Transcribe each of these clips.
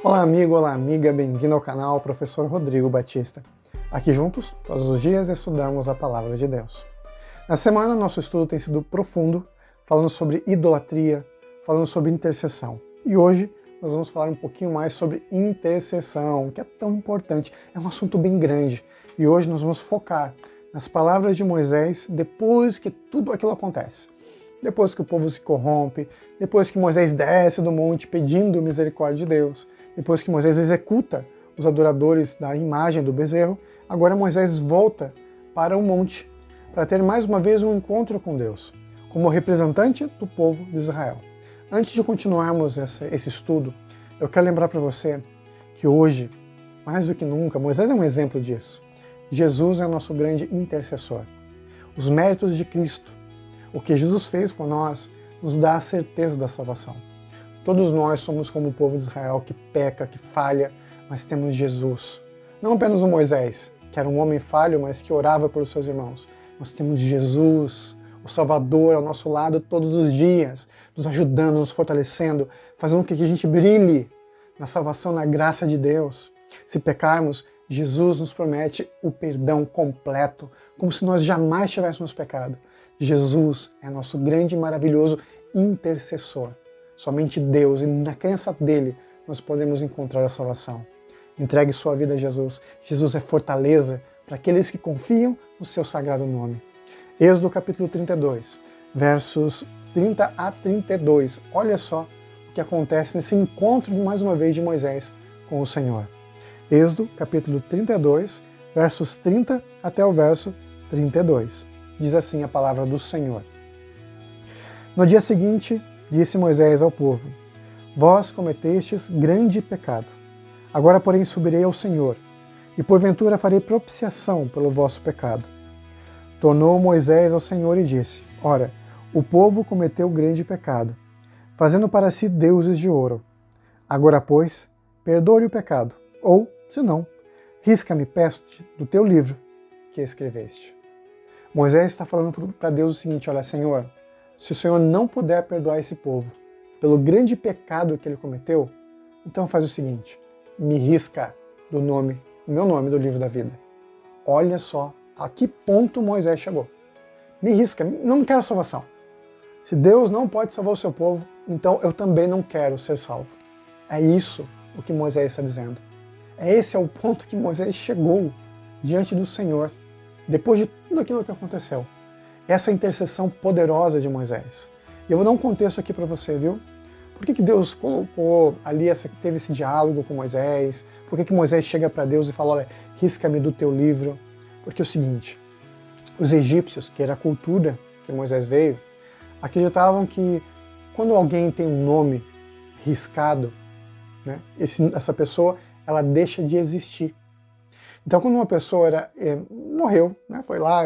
Olá amigo, olá amiga, bem-vindo ao canal Professor Rodrigo Batista. Aqui juntos, todos os dias, estudamos a Palavra de Deus. Na semana, nosso estudo tem sido profundo, falando sobre idolatria, falando sobre intercessão. E hoje nós vamos falar um pouquinho mais sobre intercessão, que é tão importante, é um assunto bem grande. E hoje nós vamos focar nas palavras de Moisés depois que tudo aquilo acontece. Depois que o povo se corrompe, depois que Moisés desce do monte pedindo misericórdia de Deus, depois que Moisés executa os adoradores da imagem do bezerro, agora Moisés volta para o monte para ter mais uma vez um encontro com Deus, como representante do povo de Israel. Antes de continuarmos esse estudo, eu quero lembrar para você que hoje, mais do que nunca, Moisés é um exemplo disso. Jesus é o nosso grande intercessor. Os méritos de Cristo, o que Jesus fez por nós, nos dá a certeza da salvação. Todos nós somos como o povo de Israel que peca, que falha, mas temos Jesus. Não apenas o Moisés, que era um homem falho, mas que orava pelos seus irmãos. Nós temos Jesus, o Salvador, ao nosso lado todos os dias, nos ajudando, nos fortalecendo, fazendo com que a gente brilhe na salvação, na graça de Deus. Se pecarmos, Jesus nos promete o perdão completo, como se nós jamais tivéssemos pecado. Jesus é nosso grande e maravilhoso intercessor. Somente Deus e na crença dele nós podemos encontrar a salvação. Entregue sua vida a Jesus. Jesus é fortaleza para aqueles que confiam no seu sagrado nome. Êxodo capítulo 32, versos 30 a 32. Olha só o que acontece nesse encontro mais uma vez de Moisés com o Senhor. Êxodo capítulo 32, versos 30 até o verso 32. Diz assim a palavra do Senhor. No dia seguinte, disse Moisés ao povo: Vós cometestes grande pecado. Agora, porém, subirei ao Senhor, e porventura farei propiciação pelo vosso pecado. Tornou Moisés ao Senhor e disse: Ora, o povo cometeu grande pecado, fazendo para si deuses de ouro. Agora, pois, perdoe o pecado, ou, se não, risca-me, peço-te, do teu livro que escreveste. Moisés está falando para Deus o seguinte: olha, Senhor, se o Senhor não puder perdoar esse povo pelo grande pecado que ele cometeu, então faz o seguinte: me risca do meu nome do livro da vida. Olha só a que ponto Moisés chegou. Me risca, não quero salvação. Se Deus não pode salvar o seu povo, então eu também não quero ser salvo. É isso o que Moisés está dizendo. Esse é o ponto que Moisés chegou diante do Senhor, depois de tudo aquilo que aconteceu. Essa intercessão poderosa de Moisés. E eu vou dar um contexto aqui para você, viu? Por que Deus colocou ali, teve esse diálogo com Moisés? Por que Moisés chega para Deus e fala, olha, risca-me do teu livro? Porque é o seguinte, os egípcios, que era a cultura que Moisés veio, acreditavam que quando alguém tem um nome riscado, né, essa pessoa ela deixa de existir. Então, quando uma pessoa morreu, né, foi lá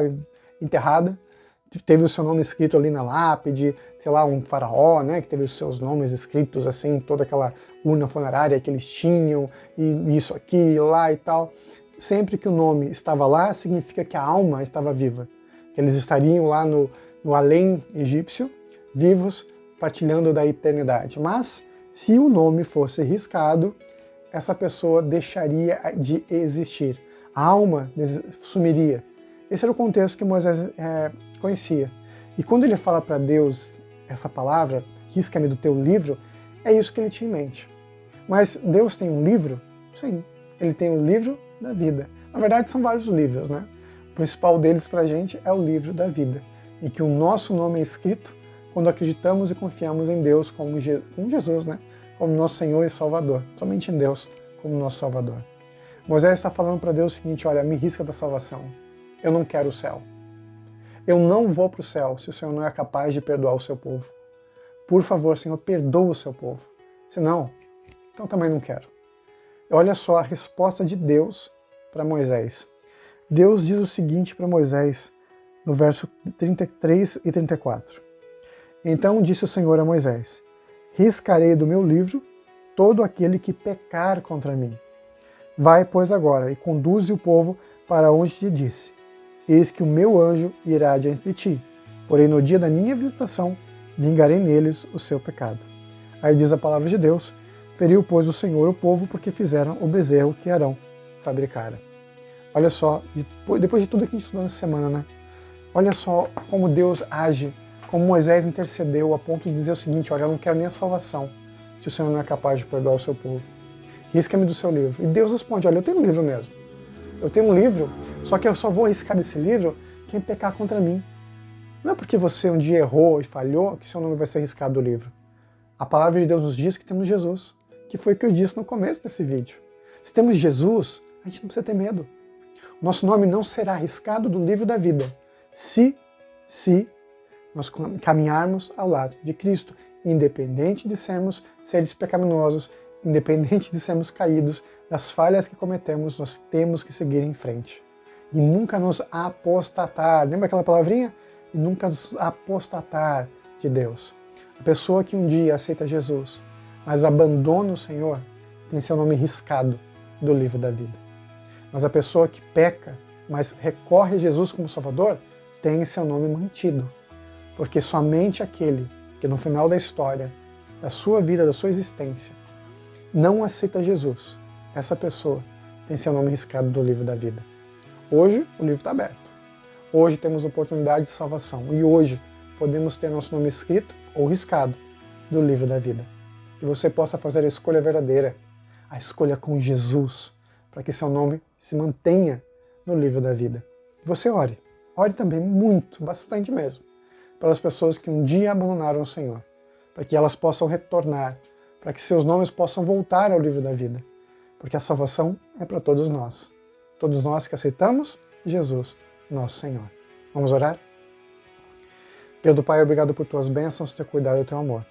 enterrada, teve o seu nome escrito ali na lápide, sei lá, um faraó, né, que teve os seus nomes escritos assim, toda aquela urna funerária que eles tinham, e isso aqui, e lá e tal. Sempre que o nome estava lá, significa que a alma estava viva, que eles estariam lá no além egípcio, vivos, partilhando da eternidade. Mas, se o nome fosse riscado, essa pessoa deixaria de existir. A alma sumiria. Esse era o contexto que Moisés conhecia. E quando ele fala para Deus essa palavra, risca-me do teu livro, é isso que ele tinha em mente. Mas Deus tem um livro? Sim, ele tem o livro da vida. Na verdade, são vários livros, né? O principal deles para a gente é o livro da vida, em que o nosso nome é escrito quando acreditamos e confiamos em Deus como Jesus, né? Como nosso Senhor e Salvador. Somente em Deus como nosso Salvador. Moisés está falando para Deus o seguinte, olha, me risca da salvação. Eu não quero o céu. Eu não vou para o céu se o Senhor não é capaz de perdoar o seu povo. Por favor, Senhor, perdoa o seu povo. Se não, então também não quero. Olha só a resposta de Deus para Moisés. Deus diz o seguinte para Moisés, no verso 33 e 34. Então disse o Senhor a Moisés, riscarei do meu livro todo aquele que pecar contra mim. Vai, pois, agora e conduze o povo para onde te disse. Eis que o meu anjo irá diante de ti, porém no dia da minha visitação vingarei neles o seu pecado. Aí diz a palavra de Deus, Feriu, pois, o Senhor o povo, porque fizeram o bezerro que Arão fabricara. Olha só, depois de tudo que a gente estudou nessa semana, né? Olha só como Deus age, como Moisés intercedeu a ponto de dizer o seguinte: olha, eu não quero nem a salvação, se o Senhor não é capaz de perdoar o seu povo. Risca-me do seu livro. E Deus responde: olha, eu tenho um livro mesmo. Eu tenho um livro, só que eu só vou arriscar desse livro quem pecar contra mim. Não é porque você um dia errou e falhou que seu nome vai ser riscado do livro. A palavra de Deus nos diz que temos Jesus, que foi o que eu disse no começo desse vídeo. Se temos Jesus, a gente não precisa ter medo. O nosso nome não será riscado do livro da vida, se nós caminharmos ao lado de Cristo, independente de sermos seres pecaminosos, independente de sermos caídos, das falhas que cometemos, nós temos que seguir em frente. E nunca nos apostatar. Lembra aquela palavrinha? E nunca nos apostatar de Deus. A pessoa que um dia aceita Jesus, mas abandona o Senhor, tem seu nome riscado do livro da vida. Mas a pessoa que peca, mas recorre a Jesus como Salvador, tem seu nome mantido. Porque somente aquele que no final da história, da sua vida, da sua existência, não aceita Jesus, essa pessoa tem seu nome riscado do livro da vida. Hoje o livro está aberto. Hoje temos oportunidade de salvação. E hoje podemos ter nosso nome escrito ou riscado do livro da vida. Que você possa fazer a escolha verdadeira, a escolha com Jesus, para que seu nome se mantenha no livro da vida. Você ore. Ore também muito, bastante mesmo, pelas pessoas que um dia abandonaram o Senhor, para que elas possam retornar, para que seus nomes possam voltar ao livro da vida, porque a salvação é para todos nós que aceitamos Jesus, nosso Senhor. Vamos orar? Deus do Pai, obrigado por tuas bênçãos, teu cuidado e teu amor.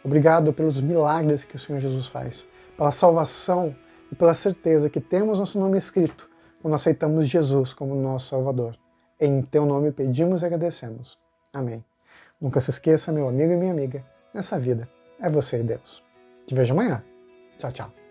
Obrigado pelos milagres que o Senhor Jesus faz, pela salvação e pela certeza que temos nosso nome escrito quando aceitamos Jesus como nosso Salvador. Em teu nome pedimos e agradecemos. Amém. Nunca se esqueça, meu amigo e minha amiga, nessa vida é você e Deus. Te vejo amanhã. Tchau, tchau.